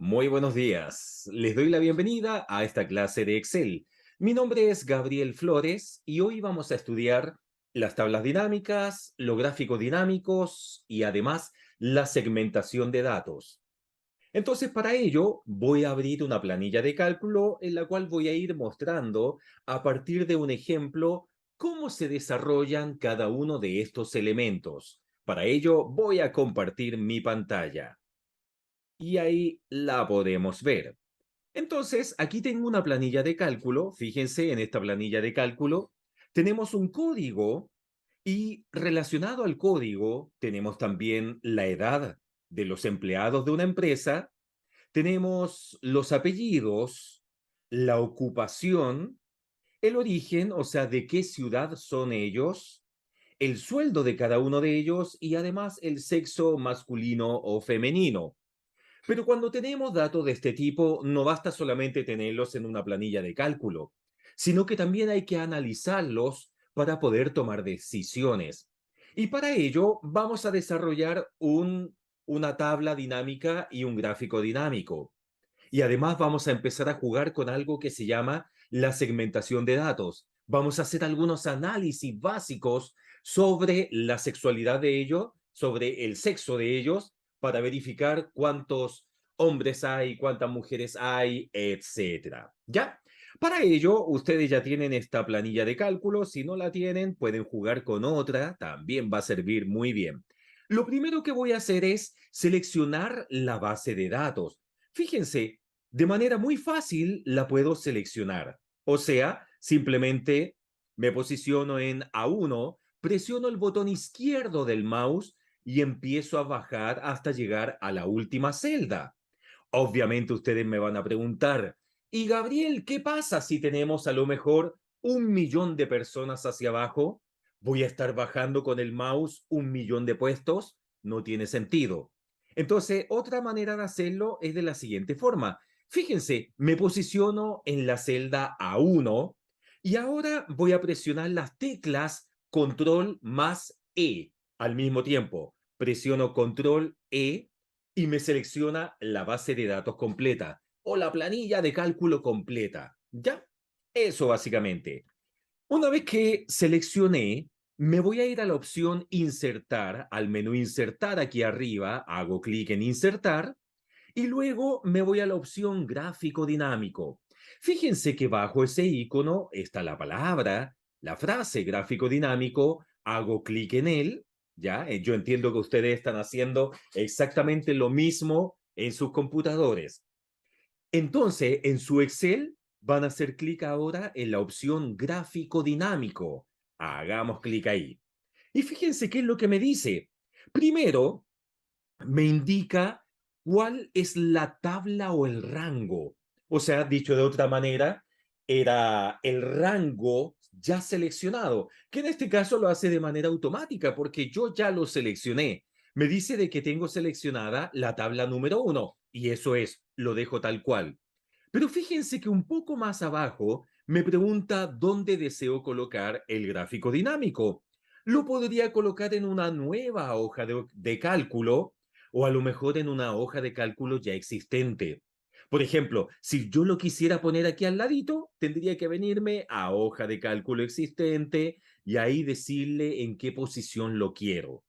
Muy buenos días. Les doy la bienvenida a esta clase de Excel. Mi nombre es Gabriel Flores y hoy vamos a estudiar las tablas dinámicas, los gráficos dinámicos y además la segmentación de datos. Entonces, para ello, voy a abrir una planilla de cálculo en la cual voy a ir mostrando a partir de un ejemplo cómo se desarrollan cada uno de estos elementos. Para ello, voy a compartir mi pantalla y ahí la podemos ver. Entonces, aquí tengo una planilla de cálculo. Fíjense, en esta planilla de cálculo tenemos un código y relacionado al código tenemos también la edad de los empleados de una empresa, tenemos los apellidos, la ocupación, el origen, o sea, de qué ciudad son ellos, el sueldo de cada uno de ellos y además el sexo masculino o femenino. Pero cuando tenemos datos de este tipo, no basta solamente tenerlos en una planilla de cálculo, sino que también hay que analizarlos para poder tomar decisiones. Y para ello vamos a desarrollar una tabla dinámica y un gráfico dinámico. Y además vamos a empezar a jugar con algo que se llama la segmentación de datos. Vamos a hacer algunos análisis básicos sobre la sexualidad de ellos, sobre el sexo de ellos, para verificar cuántos hombres hay, cuántas mujeres hay, etcétera. ¿Ya? Para ello, ustedes ya tienen esta planilla de cálculo. Si no la tienen, pueden jugar con otra. También va a servir muy bien. Lo primero que voy a hacer es seleccionar la base de datos. Fíjense, de manera muy fácil la puedo seleccionar. O sea, simplemente me posiciono en A1, presiono el botón izquierdo del mouse y empiezo a bajar hasta llegar a la última celda. Obviamente ustedes me van a preguntar, ¿y Gabriel, qué pasa si tenemos a lo mejor 1 millón de personas hacia abajo? ¿Voy a estar bajando con el mouse 1 millón de puestos? No tiene sentido. Entonces, otra manera de hacerlo es de la siguiente forma. Fíjense, me posiciono en la celda A1 y ahora voy a presionar las teclas Control más E al mismo tiempo. Presiono Control E y me selecciona la base de datos completa o la planilla de cálculo completa. ¿Ya? Eso básicamente. Una vez que seleccioné, me voy a ir a la opción Insertar, al menú Insertar aquí arriba, hago clic en Insertar y luego me voy a la opción Gráfico dinámico. Fíjense que bajo ese icono está la palabra, la frase gráfico dinámico, hago clic en él, ¿ya? Yo entiendo que ustedes están haciendo exactamente lo mismo en sus computadores. Entonces, en su Excel van a hacer clic ahora en la opción gráfico dinámico. Hagamos clic ahí. Y fíjense qué es lo que me dice. Primero, me indica cuál es la tabla o el rango. O sea, dicho de otra manera, era el rango ya seleccionado, que en este caso lo hace de manera automática porque yo ya lo seleccioné. Me dice de que tengo seleccionada la tabla número 1 y eso es, lo dejo tal cual. Pero fíjense que un poco más abajo me pregunta dónde deseo colocar el gráfico dinámico. Lo podría colocar en una nueva hoja de cálculo o a lo mejor en una hoja de cálculo ya existente. Por ejemplo, si yo lo quisiera poner aquí al ladito, tendría que venirme a hoja de cálculo existente y ahí decirle en qué posición lo quiero.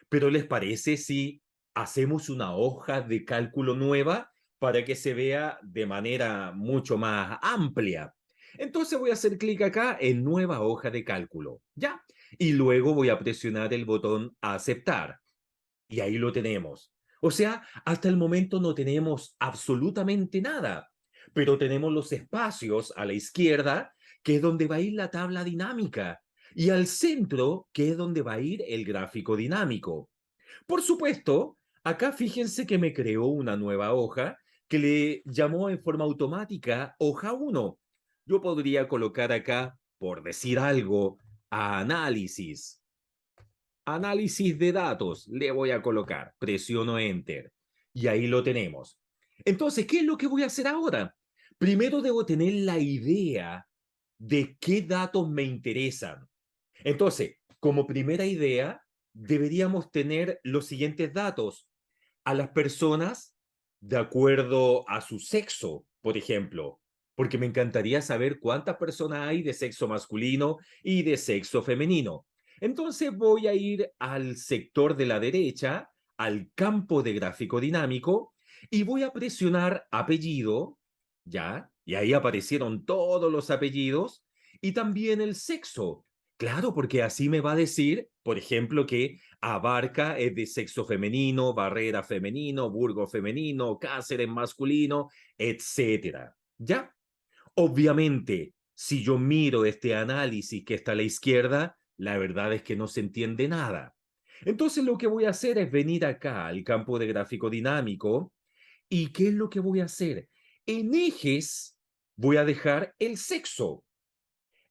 Pero ¿les parece si hacemos una hoja de cálculo nueva para que se vea de manera mucho más amplia? Entonces voy a hacer clic acá en nueva hoja de cálculo, ¿ya? Y luego voy a presionar el botón aceptar. Y ahí lo tenemos. O sea, hasta el momento no tenemos absolutamente nada, pero tenemos los espacios a la izquierda, que es donde va a ir la tabla dinámica, y al centro, que es donde va a ir el gráfico dinámico. Por supuesto, acá fíjense que me creó una nueva hoja que le llamó en forma automática hoja 1. Yo podría colocar acá, por decir algo, análisis. Análisis de datos, le voy a colocar, presiono Enter y ahí lo tenemos. Entonces, ¿qué es lo que voy a hacer ahora? Primero debo tener la idea de qué datos me interesan. Entonces, como primera idea, deberíamos tener los siguientes datos. A las personas, de acuerdo a su sexo, por ejemplo, porque me encantaría saber cuántas personas hay de sexo masculino y de sexo femenino. Entonces voy a ir al sector de la derecha, al campo de gráfico dinámico, y voy a presionar apellido, ¿ya? Y ahí aparecieron todos los apellidos y también el sexo. Claro, porque así me va a decir, por ejemplo, que Abarca es de sexo femenino, Barrera femenino, Burgo femenino, Cáceres masculino, etcétera. ¿Ya? Obviamente, si yo miro este análisis que está a la izquierda, la verdad es que no se entiende nada. Entonces lo que voy a hacer es venir acá al campo de gráfico dinámico. ¿Y qué es lo que voy a hacer? En ejes voy a dejar el sexo.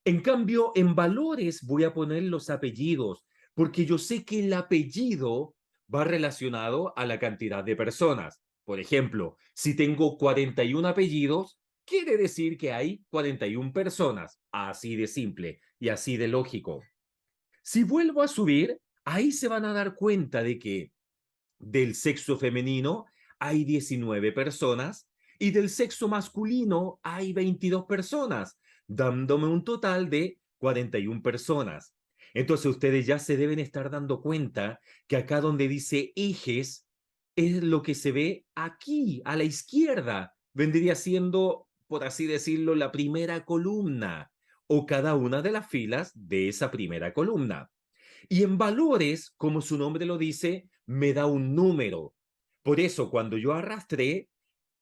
En cambio, en valores voy a poner los apellidos, porque yo sé que el apellido va relacionado a la cantidad de personas. Por ejemplo, si tengo 41 apellidos, quiere decir que hay 41 personas. Así de simple y así de lógico. Si vuelvo a subir, ahí se van a dar cuenta de que del sexo femenino hay 19 personas y del sexo masculino hay 22 personas, dándome un total de 41 personas. Entonces ustedes ya se deben estar dando cuenta que acá donde dice ejes es lo que se ve aquí, a la izquierda. Vendría siendo, por así decirlo, la primera columna o cada una de las filas de esa primera columna. Y en valores, como su nombre lo dice, me da un número. Por eso, cuando yo arrastré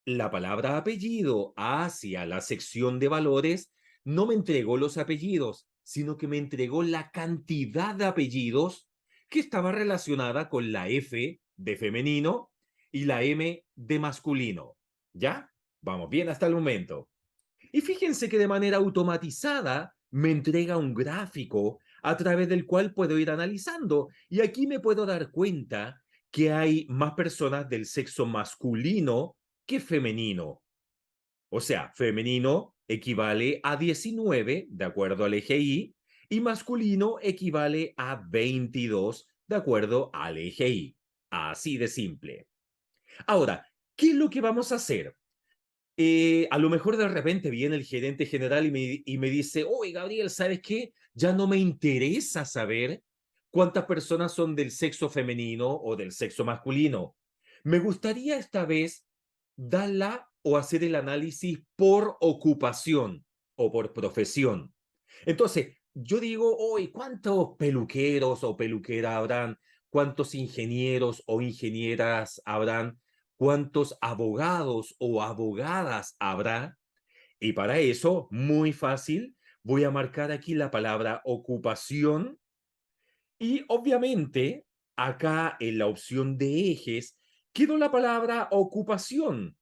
la palabra apellido hacia la sección de valores, no me entregó los apellidos, sino que me entregó la cantidad de apellidos que estaba relacionada con la F de femenino y la M de masculino. ¿Ya? Vamos bien hasta el momento. Y fíjense que de manera automatizada me entrega un gráfico a través del cual puedo ir analizando. Y aquí me puedo dar cuenta que hay más personas del sexo masculino que femenino. O sea, femenino equivale a 19, de acuerdo al eje Y, y masculino equivale a 22, de acuerdo al eje Y. Así de simple. Ahora, ¿qué es lo que vamos a hacer? A lo mejor de repente viene el gerente general y me dice, oye, Gabriel, ¿sabes qué? Ya no me interesa saber cuántas personas son del sexo femenino o del sexo masculino. Me gustaría esta vez darla o hacer el análisis por ocupación o por profesión. Entonces, yo digo, oye, ¿cuántos peluqueros o peluqueras habrán? ¿Cuántos ingenieros o ingenieras habrán? ¿Cuántos abogados o abogadas habrá? Y para eso, muy fácil, voy a marcar aquí la palabra ocupación y obviamente acá en la opción de ejes quedó la palabra ocupación,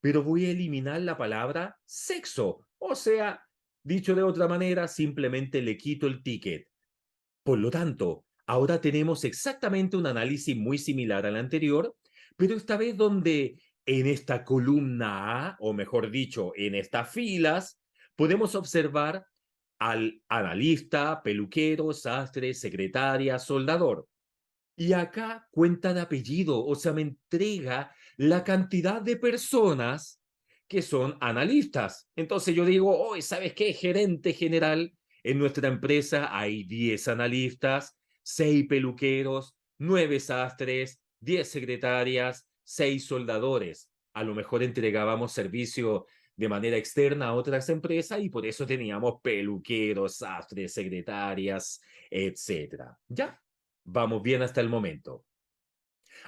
pero voy a eliminar la palabra sexo. O sea, dicho de otra manera, simplemente le quito el ticket. Por lo tanto, ahora tenemos exactamente un análisis muy similar al anterior, pero esta vez donde en esta columna A, o mejor dicho, en estas filas, podemos observar al analista, peluquero, sastre, secretaria, soldador. Y acá cuenta de apellido, o sea, me entrega la cantidad de personas que son analistas. Entonces yo digo, hoy, ¿sabes qué? Gerente general, en nuestra empresa hay 10 analistas, 6 peluqueros, 9 sastres, 10 secretarias, 6 soldadores. A lo mejor entregábamos servicio de manera externa a otras empresas y por eso teníamos peluqueros, sastres, secretarias, etcétera. ¿Ya? Vamos bien hasta el momento.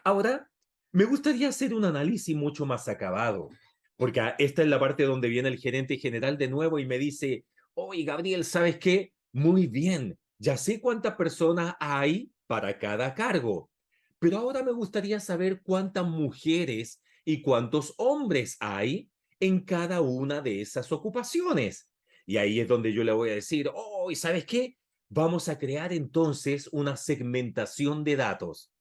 Ahora, me gustaría hacer un análisis mucho más acabado, porque esta es la parte donde viene el gerente general de nuevo y me dice, oye, Gabriel, ¿sabes qué? Muy bien, ya sé cuántas personas hay para cada cargo, pero ahora me gustaría saber cuántas mujeres y cuántos hombres hay en cada una de esas ocupaciones. Y ahí es donde yo le voy a decir, oh, ¿y sabes qué? Vamos a crear entonces una segmentación de datos.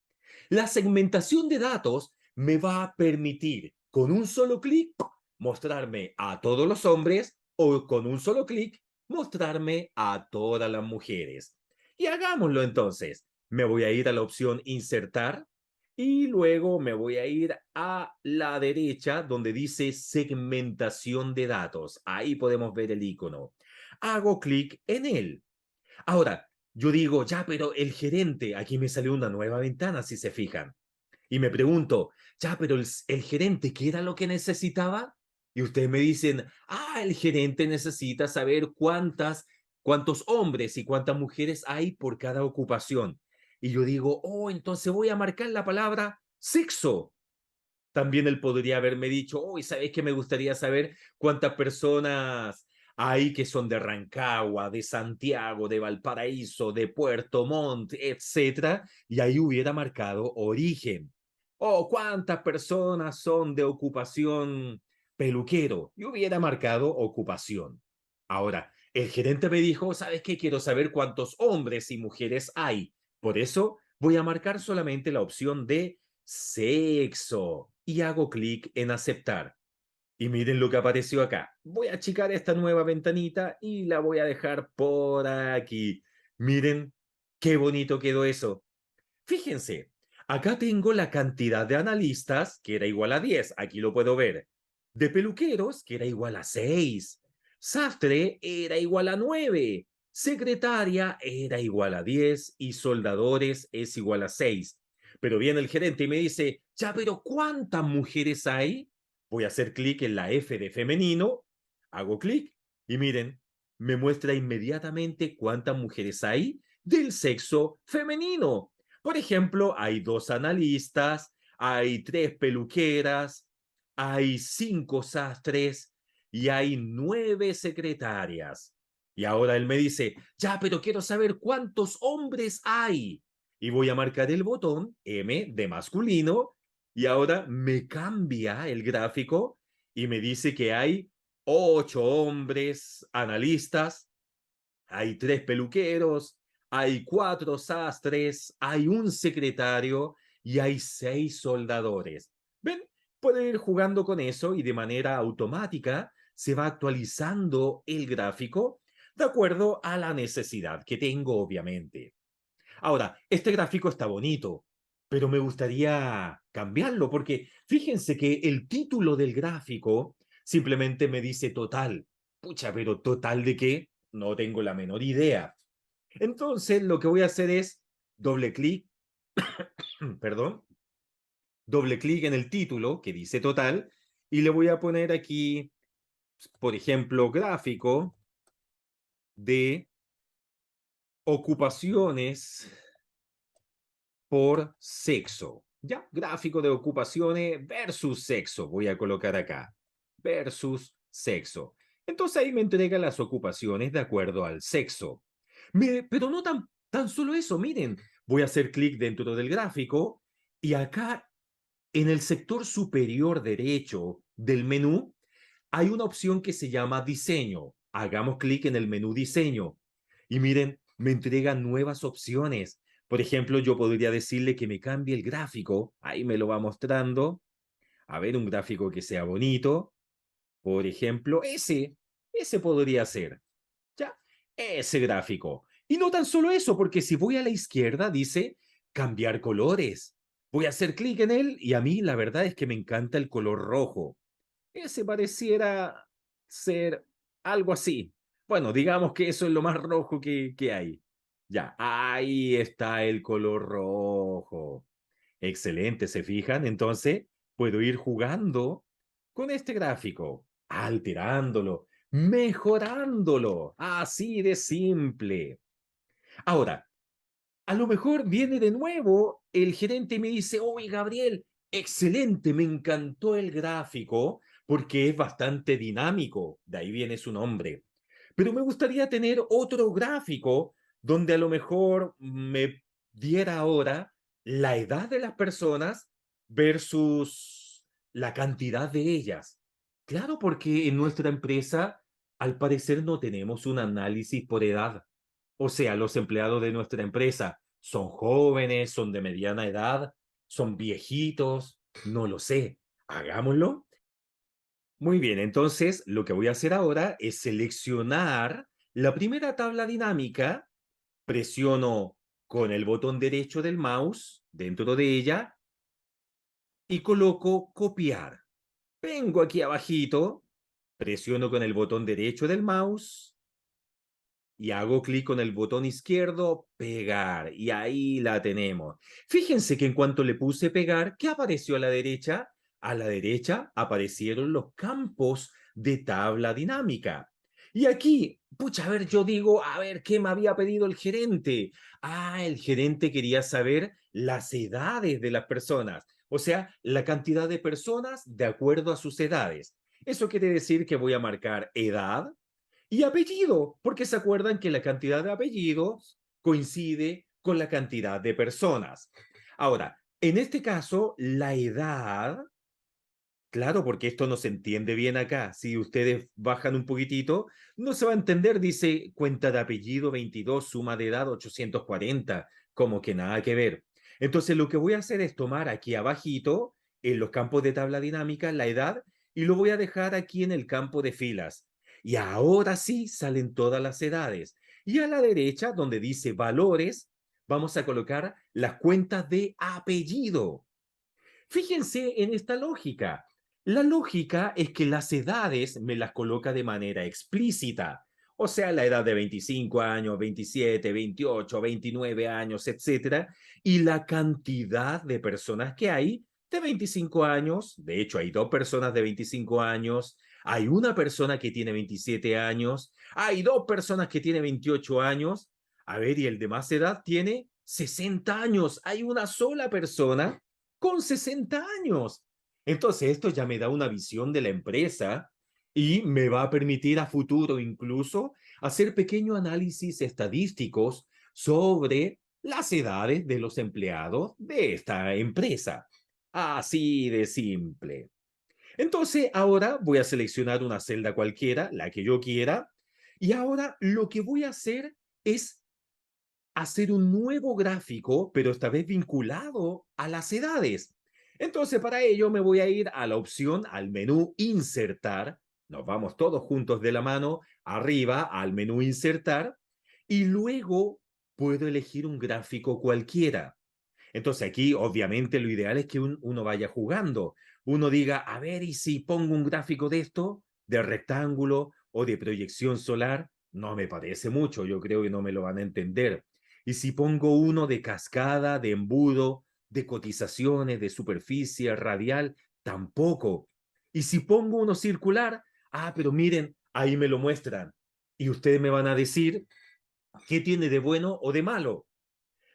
La segmentación de datos me va a permitir con un solo clic mostrarme a todos los hombres o con un solo clic mostrarme a todas las mujeres. Y hagámoslo entonces. Me voy a ir a la opción insertar Y luego me voy a ir a la derecha donde dice segmentación de datos. Ahí podemos ver el icono. Hago clic en él. Ahora, yo digo, ya, pero el gerente, aquí me salió una nueva ventana, si se fijan. Y me pregunto, ya, pero el gerente, ¿qué era lo que necesitaba? Y ustedes me dicen, el gerente necesita saber cuántos hombres y cuántas mujeres hay por cada ocupación. Y yo digo, entonces voy a marcar la palabra sexo. También él podría haberme dicho, ¿sabes qué? Me gustaría saber cuántas personas hay que son de Rancagua, de Santiago, de Valparaíso, de Puerto Montt, etcétera, y ahí hubiera marcado origen. O cuántas personas son de ocupación peluquero, y hubiera marcado ocupación. Ahora, el gerente me dijo, ¿sabes qué? Quiero saber cuántos hombres y mujeres hay. Por eso voy a marcar solamente la opción de sexo y hago clic en aceptar. Y miren lo que apareció acá. Voy a achicar esta nueva ventanita y la voy a dejar por aquí. Miren qué bonito quedó eso. Fíjense, acá tengo la cantidad de analistas, que era igual a 10, aquí lo puedo ver. De peluqueros, que era igual a 6. Sastre era igual a 9. Secretaria era igual a 10 y soldadores es igual a 6. Pero viene el gerente y me dice, ya, pero ¿cuántas mujeres hay? Voy a hacer clic en la F de femenino, hago clic y miren, me muestra inmediatamente cuántas mujeres hay del sexo femenino. Por ejemplo, hay 2 analistas, hay 3 peluqueras, hay 5 sastres y hay 9 secretarias. Y ahora él me dice, ya, pero quiero saber cuántos hombres hay. Y voy a marcar el botón M de masculino y ahora me cambia el gráfico y me dice que hay 8 hombres analistas, hay 3 peluqueros, hay 4 sastres, hay un secretario y hay 6 soldadores. ¿Ven? Puedo ir jugando con eso y de manera automática se va actualizando el gráfico de acuerdo a la necesidad que tengo, obviamente. Ahora, este gráfico está bonito, pero me gustaría cambiarlo porque fíjense que el título del gráfico simplemente me dice total. Pucha, pero ¿total de qué? No tengo la menor idea. Entonces, lo que voy a hacer es doble clic, perdón, doble clic en el título que dice total y le voy a poner aquí, por ejemplo, gráfico de ocupaciones por sexo. Ya, gráfico de ocupaciones versus sexo. Voy a colocar acá. Versus sexo. Entonces ahí me entrega las ocupaciones de acuerdo al sexo. Pero no tan solo eso, miren. Voy a hacer clic dentro del gráfico y acá en el sector superior derecho del menú hay una opción que se llama diseño. Hagamos clic en el menú diseño y miren, me entrega nuevas opciones. Por ejemplo, yo podría decirle que me cambie el gráfico. Ahí me lo va mostrando. A ver, un gráfico que sea bonito. Por ejemplo, ese podría ser. ¿Ya? Ese gráfico. Y no tan solo eso, porque si voy a la izquierda dice cambiar colores. Voy a hacer clic en él y a mí la verdad es que me encanta el color rojo. Ese pareciera ser algo así. Bueno, digamos que eso es lo más rojo que hay. Ya, ahí está el color rojo. Excelente, ¿se fijan? Entonces, puedo ir jugando con este gráfico, alterándolo, mejorándolo, así de simple. Ahora, a lo mejor viene de nuevo el gerente y me dice, oye, Gabriel, excelente, me encantó el gráfico porque es bastante dinámico, de ahí viene su nombre. Pero me gustaría tener otro gráfico donde a lo mejor me diera ahora la edad de las personas versus la cantidad de ellas. Claro, porque en nuestra empresa al parecer no tenemos un análisis por edad. O sea, los empleados de nuestra empresa son jóvenes, son de mediana edad, son viejitos, no lo sé. Hagámoslo. Muy bien, entonces lo que voy a hacer ahora es seleccionar la primera tabla dinámica, presiono con el botón derecho del mouse dentro de ella y coloco copiar. Vengo aquí abajito, presiono con el botón derecho del mouse y hago clic con el botón izquierdo, pegar, y ahí la tenemos. Fíjense que en cuanto le puse pegar, ¿qué apareció a la derecha? A la derecha aparecieron los campos de tabla dinámica. Y aquí, pucha, a ver, yo digo, a ver, ¿qué me había pedido el gerente? Ah, el gerente quería saber las edades de las personas, o sea, la cantidad de personas de acuerdo a sus edades. Eso quiere decir que voy a marcar edad, y apellido, porque se acuerdan que la cantidad de apellidos coincide con la cantidad de personas. Ahora, en este caso, la edad, claro, porque esto no se entiende bien acá. Si ustedes bajan un poquitito, no se va a entender. Dice cuenta de apellido 22, suma de edad 840, como que nada que ver. Entonces, lo que voy a hacer es tomar aquí abajito, en los campos de tabla dinámica, la edad, y lo voy a dejar aquí en el campo de filas. Y ahora sí salen todas las edades. Y a la derecha, donde dice valores, vamos a colocar las cuentas de apellido. Fíjense en esta lógica. La lógica es que las edades me las coloca de manera explícita. O sea, la edad de 25 años, 27, 28, 29 años, etcétera, y la cantidad de personas que hay de 25 años. De hecho, hay dos personas de 25 años, hay una persona que tiene 27 años, hay dos personas que tienen 28 años. A ver, y el de más edad tiene 60 años. Hay una sola persona con 60 años. Entonces, esto ya me da una visión de la empresa y me va a permitir a futuro incluso hacer pequeños análisis estadísticos sobre las edades de los empleados de esta empresa. Así de simple. Entonces, ahora voy a seleccionar una celda cualquiera, la que yo quiera, y ahora lo que voy a hacer es hacer un nuevo gráfico, pero esta vez vinculado a las edades. Entonces, para ello me voy a ir a la opción, al menú Insertar. Nos vamos todos juntos de la mano arriba al menú Insertar y luego puedo elegir un gráfico cualquiera. Entonces aquí obviamente lo ideal es que uno vaya jugando. Uno diga, a ver, ¿y si pongo un gráfico de esto, de rectángulo o de proyección solar? No me parece mucho, yo creo que no me lo van a entender. Y si pongo uno de cascada, de embudo, de cotizaciones, de superficie, radial, tampoco. Y si pongo uno circular, ah, pero miren, ahí me lo muestran. Y ustedes me van a decir qué tiene de bueno o de malo.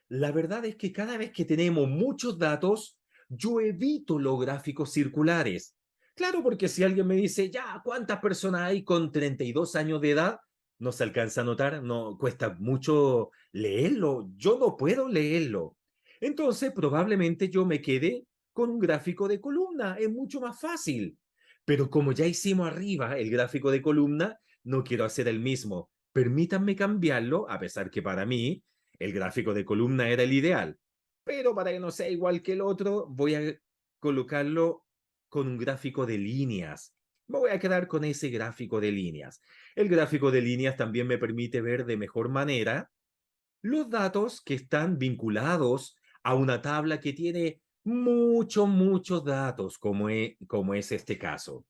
La verdad es que cada vez que tenemos muchos datos, yo evito los gráficos circulares. Claro, porque si alguien me dice, ya, ¿cuántas personas hay con 32 años de edad? No se alcanza a notar, no cuesta mucho leerlo. Yo no puedo leerlo. Entonces, probablemente yo me quede con un gráfico de columna. Es mucho más fácil. Pero como ya hicimos arriba el gráfico de columna, no quiero hacer el mismo. Permítanme cambiarlo, a pesar que para mí el gráfico de columna era el ideal. Pero para que no sea igual que el otro, voy a colocarlo con un gráfico de líneas. Me voy a quedar con ese gráfico de líneas. El gráfico de líneas también me permite ver de mejor manera los datos que están vinculados a una tabla que tiene muchos datos, como es este caso.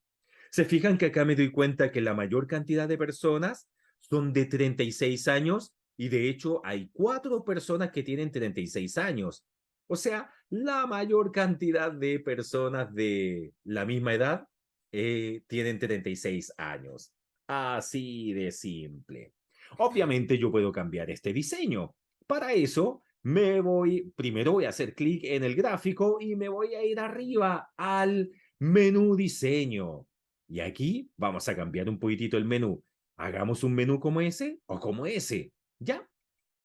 Se fijan que acá me doy cuenta que la mayor cantidad de personas son de 36 años y de hecho hay cuatro personas que tienen 36 años. O sea, la mayor cantidad de personas de la misma edad tienen 36 años. Así de simple. Obviamente yo puedo cambiar este diseño. Para eso primero voy a hacer clic en el gráfico y me voy a ir arriba al menú diseño. Y aquí vamos a cambiar un poquitito el menú. Hagamos un menú como ese o como ese. ¿Ya?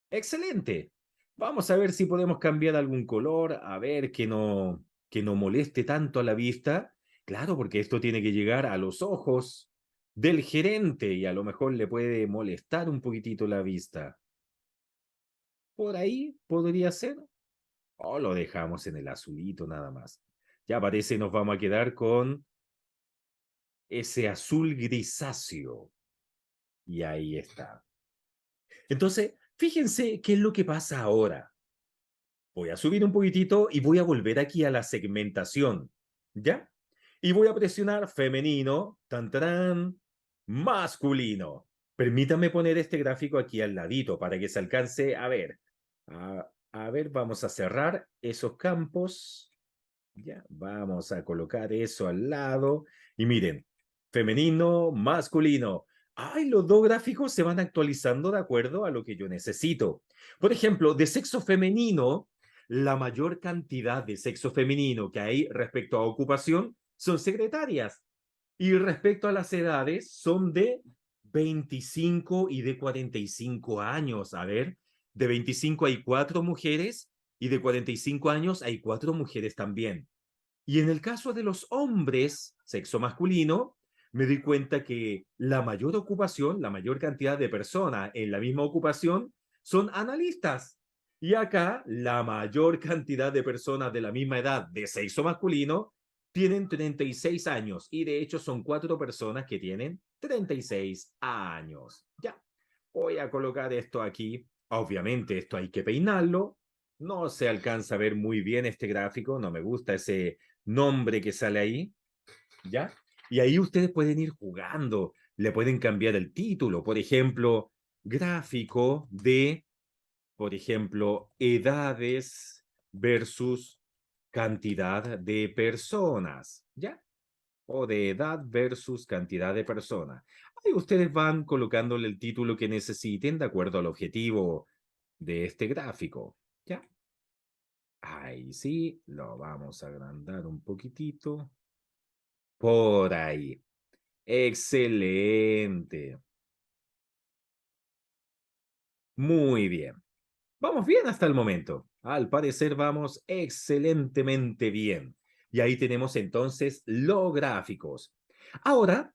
Excelente. Vamos a ver si podemos cambiar algún color, a ver que no moleste tanto a la vista. Claro, porque esto tiene que llegar a los ojos del gerente y a lo mejor le puede molestar un poquitito la vista. Por ahí podría ser. O lo dejamos en el azulito nada más. Ya parece nos vamos a quedar con ese azul grisáceo. Y ahí está. Entonces, fíjense qué es lo que pasa ahora. Voy a subir un poquitito y voy a volver aquí a la segmentación, ¿ya? Y voy a presionar femenino, tan, tan, masculino. Permítame poner este gráfico aquí al ladito para que se alcance a ver. A ver, vamos a cerrar esos campos. Ya, vamos a colocar eso al lado. Y miren, femenino, masculino. Ay, los dos gráficos se van actualizando de acuerdo a lo que yo necesito. Por ejemplo, de sexo femenino, la mayor cantidad de sexo femenino que hay respecto a ocupación son secretarias. Y respecto a las edades, son de 25 y de 45 años. A ver, de 25 hay 4 mujeres y de 45 años hay 4 mujeres también. Y en el caso de los hombres, sexo masculino, me doy cuenta que la mayor ocupación, la mayor cantidad de personas en la misma ocupación son analistas. Y acá la mayor cantidad de personas de la misma edad de sexo masculino tienen 36 años. Y de hecho son 4 personas que tienen 36 años. Ya, voy a colocar esto aquí. Obviamente esto hay que peinarlo. No se alcanza a ver muy bien este gráfico. No me gusta ese nombre que sale ahí, ¿ya? Y ahí ustedes pueden ir jugando, le pueden cambiar el título, por ejemplo, gráfico de, por ejemplo, edades versus cantidad de personas, ¿ya? O de edad versus cantidad de personas. Ahí ustedes van colocándole el título que necesiten de acuerdo al objetivo de este gráfico, ¿ya? Ahí sí, lo vamos a agrandar un poquitito. Por ahí. Excelente. Muy bien. Vamos bien hasta el momento. Al parecer vamos excelentemente bien. Y ahí tenemos entonces los gráficos. Ahora,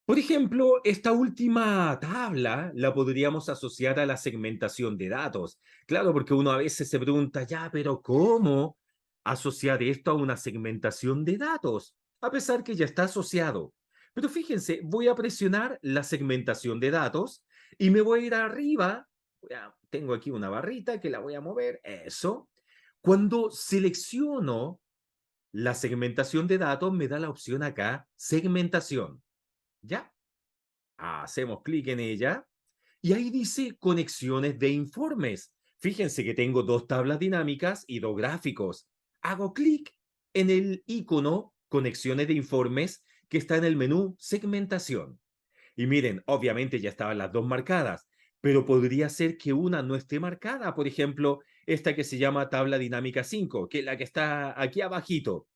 por ejemplo, esta última tabla la podríamos asociar a la segmentación de datos. Claro, porque uno a veces se pregunta, ya, pero ¿cómo asociar esto a una segmentación de datos? A pesar que ya está asociado. Pero fíjense, voy a presionar la segmentación de datos y me voy a ir arriba. Tengo aquí una barrita que la voy a mover. Eso. Cuando selecciono la segmentación de datos, me da la opción acá, segmentación. ¿Ya? Hacemos clic en ella y ahí dice conexiones de informes. Fíjense que tengo 2 tablas dinámicas y 2 gráficos. Hago clic en el icono conexiones de informes que está en el menú segmentación. Y miren, obviamente ya estaban las dos marcadas, pero podría ser que una no esté marcada. Por ejemplo, esta que se llama tabla dinámica 5, que es la que está aquí abajito.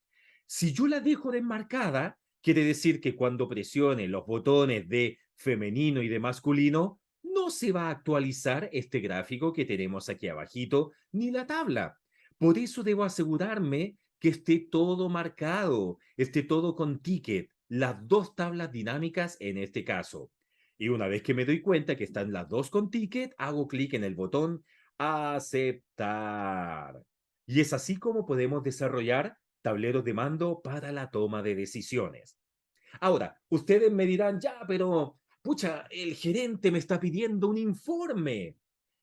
Si yo la dejo desmarcada, quiere decir que cuando presione los botones de femenino y de masculino, no se va a actualizar este gráfico que tenemos aquí abajito, ni la tabla. Por eso debo asegurarme que esté todo marcado, esté todo con ticket, las 2 tablas dinámicas en este caso. Y una vez que me doy cuenta que están las dos con ticket, hago clic en el botón aceptar. Y es así como podemos desarrollar tableros de mando para la toma de decisiones. Ahora, ustedes me dirán, ya, pero, pucha, el gerente me está pidiendo un informe.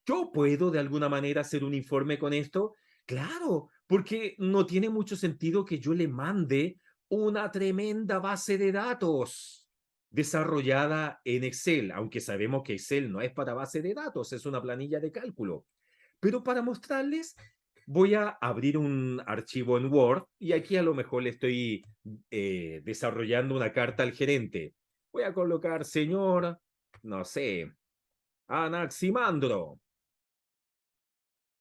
¿Yo puedo de alguna manera hacer un informe con esto? Claro, porque no tiene mucho sentido que yo le mande una tremenda base de datos desarrollada en Excel, aunque sabemos que Excel no es para base de datos, es una planilla de cálculo. Pero para mostrarles, voy a abrir un archivo en Word y aquí a lo mejor le estoy desarrollando una carta al gerente. Voy a colocar señor, no sé, Anaximandro,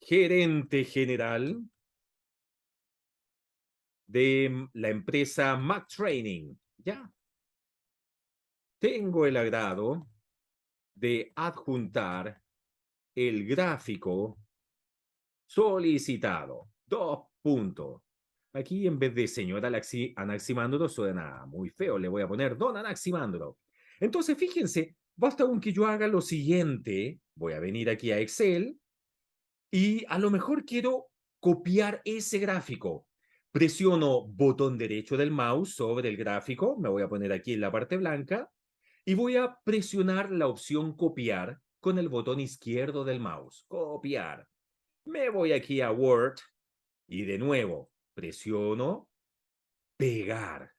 gerente general de la empresa Mac Training. Ya, tengo el agrado de adjuntar el gráfico solicitado. 2 puntos. Aquí en vez de señor Anaximandro suena muy feo. Le voy a poner don Anaximandro. Entonces, fíjense, basta con que yo haga lo siguiente. Voy a venir aquí a Excel y a lo mejor quiero copiar ese gráfico. Presiono botón derecho del mouse sobre el gráfico. Me voy a poner aquí en la parte blanca y voy a presionar la opción copiar con el botón izquierdo del mouse. Copiar. Me voy aquí a Word y de nuevo presiono pegar.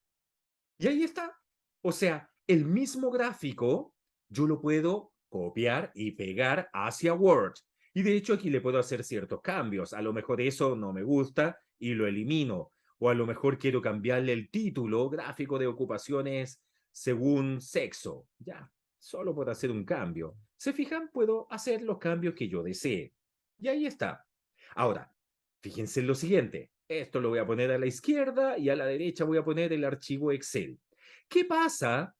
Y ahí está. O sea, el mismo gráfico yo lo puedo copiar y pegar hacia Word. Y de hecho aquí le puedo hacer ciertos cambios. A lo mejor eso no me gusta y lo elimino. O a lo mejor quiero cambiarle el título, gráfico de ocupaciones según sexo. Ya, solo por hacer un cambio. ¿Se fijan? Puedo hacer los cambios que yo desee. Y ahí está. Ahora, fíjense en lo siguiente. Esto lo voy a poner a la izquierda y a la derecha voy a poner el archivo Excel. ¿Qué pasa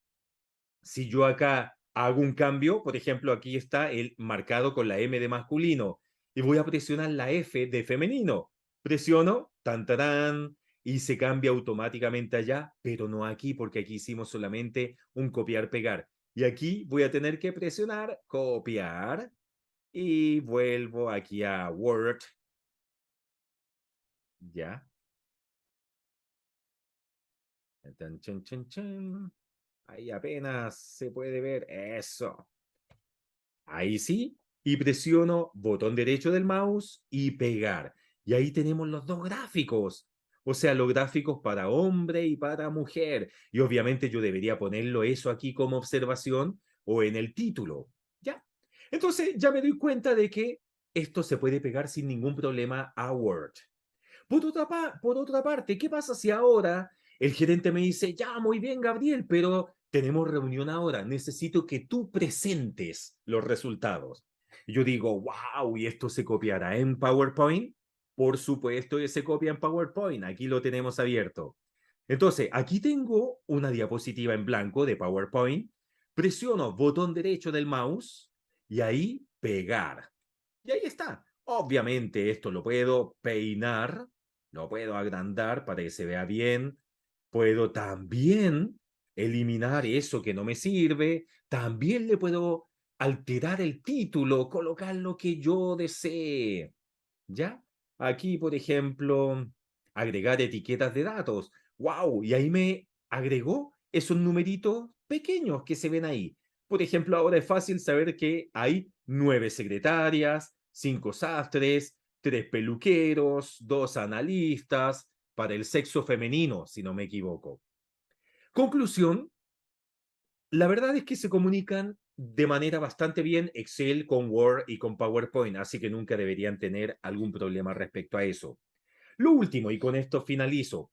si yo acá hago un cambio? Por ejemplo, aquí está el marcado con la M de masculino y voy a presionar la F de femenino. Presiono, tan, tarán, y se cambia automáticamente allá, pero no aquí porque aquí hicimos solamente un copiar-pegar. Y aquí voy a tener que presionar copiar y vuelvo aquí a Word. Ya. Chan, chan, chan, chan. Ahí apenas se puede ver eso. Ahí sí. Y presiono botón derecho del mouse y pegar. Y ahí tenemos los dos gráficos. O sea, los gráficos para hombre y para mujer. Y obviamente yo debería ponerlo eso aquí como observación o en el título. ¿Ya? Entonces ya me doy cuenta de que esto se puede pegar sin ningún problema a Word. Por otra parte, ¿qué pasa si ahora el gerente me dice, ya, muy bien, Gabriel, pero tenemos reunión ahora, necesito que tú presentes los resultados? Y yo digo, wow, ¿y esto se copiará en PowerPoint? Por supuesto que se copia en PowerPoint, aquí lo tenemos abierto. Entonces, aquí tengo una diapositiva en blanco de PowerPoint, presiono botón derecho del mouse y ahí pegar. Y ahí está. Obviamente esto lo puedo peinar, lo puedo agrandar para que se vea bien. Puedo también eliminar eso que no me sirve. También le puedo alterar el título, colocar lo que yo desee. ¿Ya? Aquí, por ejemplo, agregar etiquetas de datos. ¡Wow! Y ahí me agregó esos numeritos pequeños que se ven ahí. Por ejemplo, ahora es fácil saber que hay 9 secretarias, 5 sastres, 3 peluqueros, 2 analistas, para el sexo femenino, si no me equivoco. Conclusión, la verdad es que se comunican de manera bastante bien Excel con Word y con PowerPoint, así que nunca deberían tener algún problema respecto a eso. Lo último, y con esto finalizo.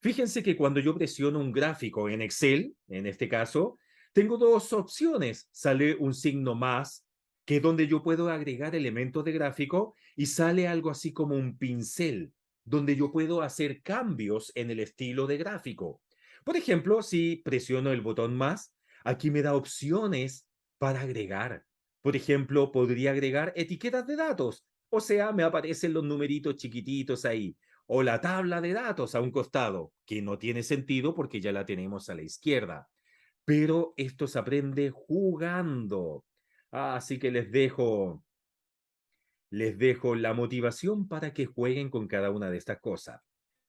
Fíjense que cuando yo presiono un gráfico en Excel, en este caso, tengo dos opciones. Sale un signo más, que es donde yo puedo agregar elementos de gráfico, y sale algo así como un pincel, donde yo puedo hacer cambios en el estilo de gráfico. Por ejemplo, si presiono el botón más, aquí me da opciones para agregar. Por ejemplo, podría agregar etiquetas de datos. O sea, me aparecen los numeritos chiquititos ahí. O la tabla de datos a un costado, que no tiene sentido porque ya la tenemos a la izquierda. Pero esto se aprende jugando. Así que les dejo la motivación para que jueguen con cada una de estas cosas.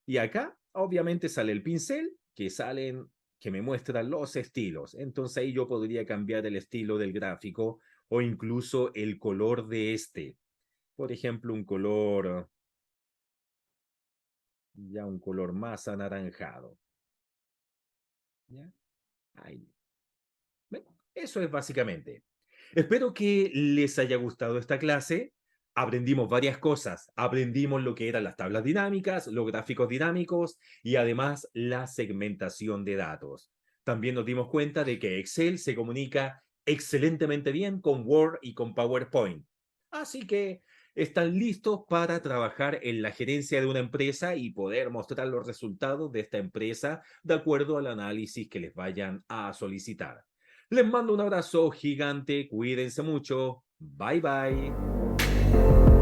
Y acá, obviamente, sale el pincel, que me muestran los estilos. Entonces ahí yo podría cambiar el estilo del gráfico o incluso el color de este. Por ejemplo, un color más anaranjado. ¿Ya? Ahí. Eso es básicamente. Espero que les haya gustado esta clase. Aprendimos varias cosas. Aprendimos lo que eran las tablas dinámicas, los gráficos dinámicos y además la segmentación de datos. También nos dimos cuenta de que Excel se comunica excelentemente bien con Word y con PowerPoint. Así que están listos para trabajar en la gerencia de una empresa y poder mostrar los resultados de esta empresa de acuerdo al análisis que les vayan a solicitar. Les mando un abrazo gigante, cuídense mucho, bye bye.